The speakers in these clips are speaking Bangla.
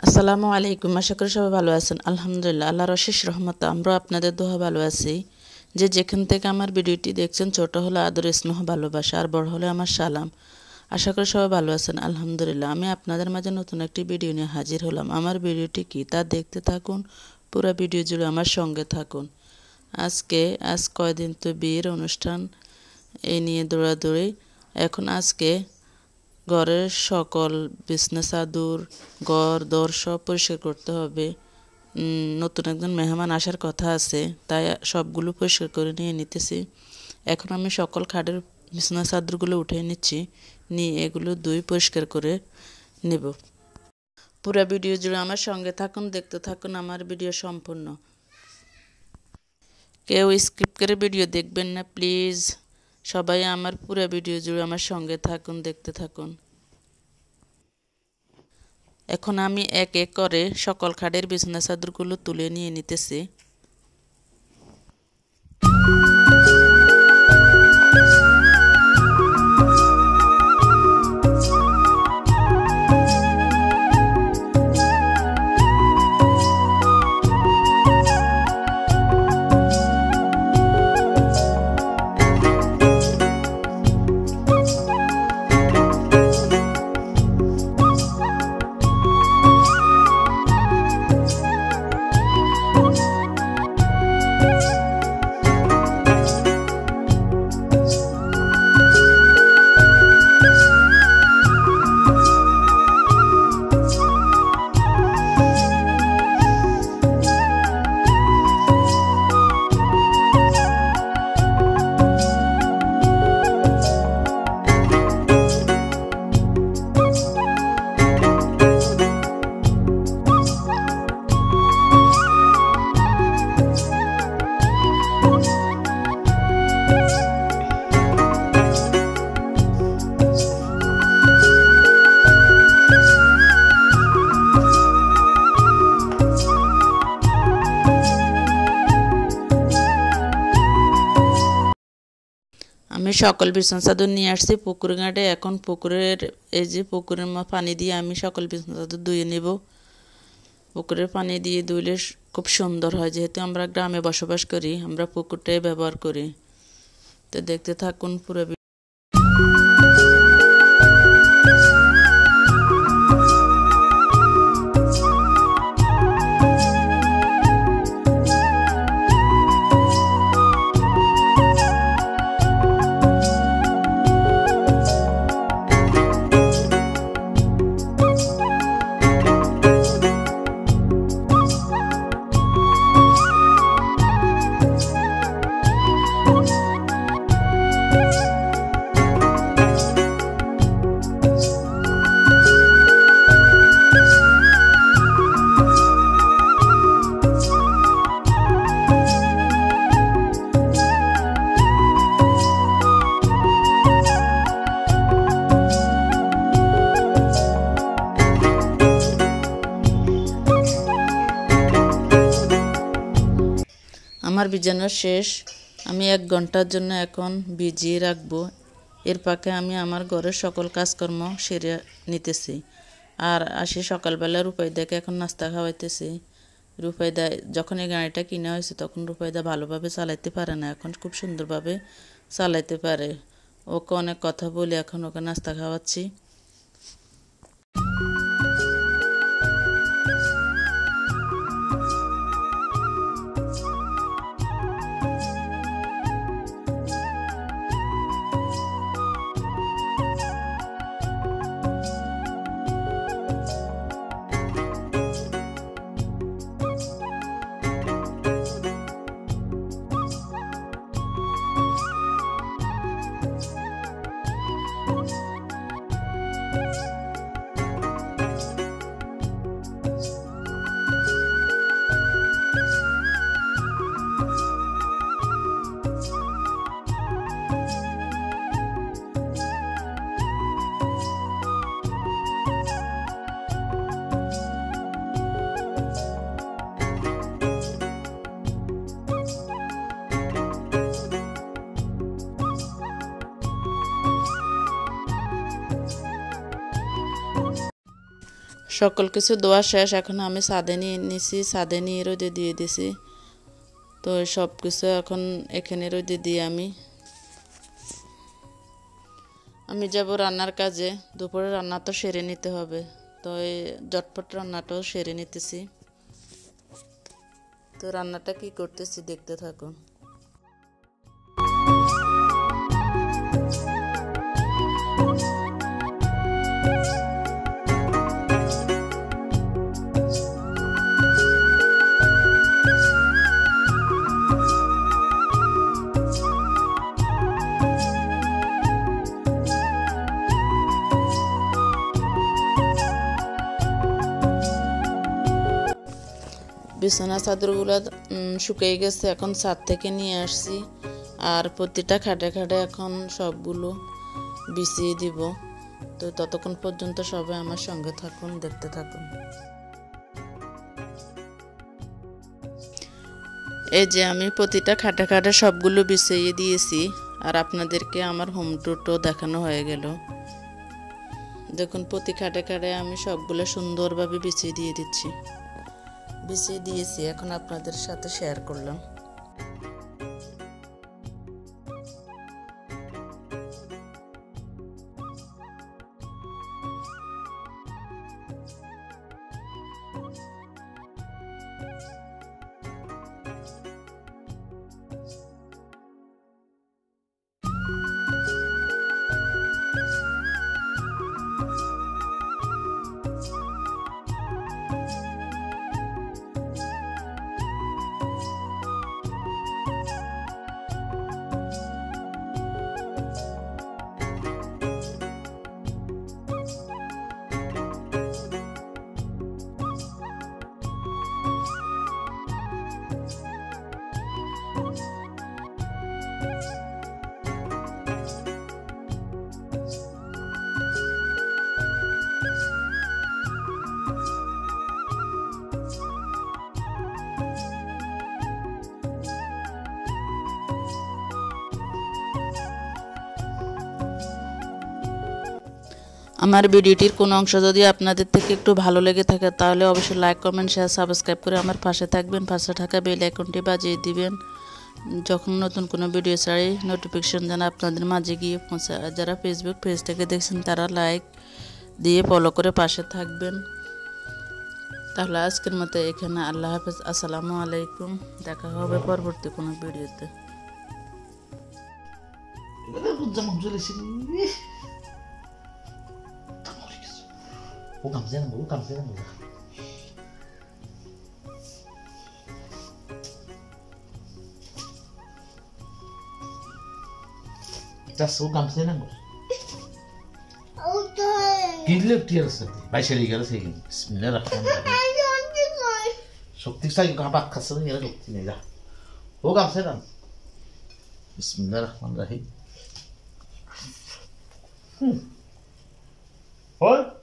আসসালামু আলাইকুম। আশা করি সবাই ভালো আছেন। আলহামদুলিল্লাহ, আল্লাহর অশেষ রহমতে আমরাও আপনাদের দোয়া ভালো আছি। যে যেখান থেকে আমার ভিডিওটি দেখছেন, ছোট হলে আদর, স্নেহ, ভালোবাসা, আর বড় হলে আমার সালাম। আশা করি সবাই ভালো আছেন। আলহামদুলিল্লাহ, আমি আপনাদের মাঝে নতুন একটি ভিডিও নিয়ে হাজির হলাম। আমার ভিডিওটি কি তা দেখতে থাকুন, পুরো ভিডিও জুড়ে আমার সঙ্গে থাকুন। আজ কয়দিন তো বিয়ের অনুষ্ঠান, এই নিয়ে দৌড়াদৌড়ি। এখন আজকে ঘরের সকল বিছনা চাদর, ঘর দর সব পরিষ্কার করতে হবে। নতুন একজন মেহমান আসার কথা আছে, তাই সবগুলো পরিষ্কার করে নিয়ে নিতেছি। এখন আমি সকল খাটের বিছনা চাদরগুলো উঠিয়ে নিচ্ছি, নিয়ে এগুলো ধুয়ে পরিষ্কার করে নেব। পুরো ভিডিও জুড়ে আমার সঙ্গে থাকুন, দেখতে থাকুন আমার ভিডিও সম্পূর্ণ। কেউ স্কিপ করে ভিডিও দেখবেন না প্লিজ। সবাই আমার পুরো ভিডিও জুড়ে আমার সঙ্গে থাকুন, দেখতে থাকুন। এখন আমি এক এক করে সকল খাটের বিছানা চাদরগুলো তুলে নিয়ে নিতেছি। আমি সকল বিছানা চাদর নিয়ে আসছি পুকুর ঘাটে। এখন পুকুরের পুকুরের পানি দিয়ে আমি সকল বিছানা চাদর ধুয়ে নেব। পুকুরের পানি দিয়ে ধুইলে খুব সুন্দর হয়, যেহেতু আমরা গ্রামে বসবাস করি, আমরা পুকুরটাই ব্যবহার করি। তো দেখতে থাকুন পুরো। আমার ভিজানো শেষ। আমি 1 ঘন্টার জন্য এখন ভিজিয়ে রাখবো। এর ফাঁকে আমি আমার ঘরের সকল কাজকর্ম সেরে নিতেছি। আর আসি সকালবেলা রূপাইদাকে এখন নাস্তা খাওয়াইতেছি। রূপাইদা যখন এই গাড়িটা কিনা হয়েছে, তখন রূপাইদা ভালোভাবে চালাইতে পারে না, এখন খুব সুন্দরভাবে চালাইতে পারে। ওকে অনেক কথা বলে এখন ওকে নাস্তা খাওয়াচ্ছি। সকল কিছু ধোয়া শেষ, এখন আমি ছাদে নিয়ে নিছি, ছাদে নিয়ে রোদে দিয়ে দিছি। তো সব কিছু এখন এখানে রোদে দিয়ে আমি যাব রান্নার কাজে। দুপুরে রান্না তো সেরে নিতে হবে, তো এই ঝটপট রান্নাটাও সেরে নিতেছি। তো রান্নাটা কি করতেছি দেখতে থাকুন। বিছানা চাদরগুলো শুকিয়ে গেছে, এখন ছাদ থেকে নিয়ে আসছি। আর প্রতিটা খাটে খাটে এখন সবগুলো বিছিয়ে দিব। তো ততক্ষণ পর্যন্ত সবাই আমার সঙ্গে থাকুন, দেখতে থাকুন। এই যে আমি প্রতিটা খাটে খাটে সবগুলো বিছিয়ে দিয়েছি, আর আপনাদেরকে আমার হোম টুরটাও দেখানো হয়ে গেল। দেখুন প্রতি খাটে খাটে আমি সবগুলো সুন্দরভাবে বিছিয়ে দিয়েছি, এখন আপনাদের সাথে শেয়ার করলাম। আমার ভিডিওটির কোনো অংশ যদি আপনাদের থেকে একটু ভালো লেগে থাকে তাহলে অবশ্যই লাইক, কমেন্ট, শেয়ার, সাবস্ক্রাইব করে আমার পাশে থাকবেন। পাশে থাকা বেল আইকনটি বাজিয়ে দিবেন, যখন নতুন কোনো ভিডিও ছাড়ি নোটিফিকেশন যেন আপনাদের মাঝে গিয়ে পৌঁছায়। আর যারা ফেসবুক পেজ থেকে দেখছেন তারা লাইক দিয়ে ফলো করে পাশে থাকবেন। তাহলে আজকের মতো এখানে, আল্লাহ হাফেজ, আসসালামু আলাইকুম। দেখা হবে পরবর্তী কোনো ভিডিওতে। 감새는 거야. 자, 감새는 거야. 길래 뛰었어. 마이셀이 이거서 얘기. 비스밀라라. 속틱사 이거 하박 갔으면 얘가 속틱이다. 감새는. 비스밀라라흐만라힘. 헐?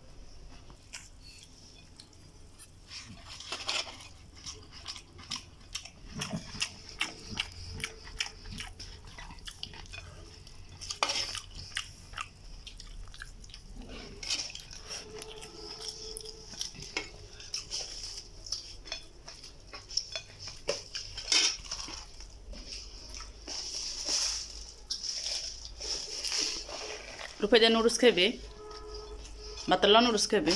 রূপাইদা নুডলস খাইবে? বাতাল্লা নুডলস খাইবে?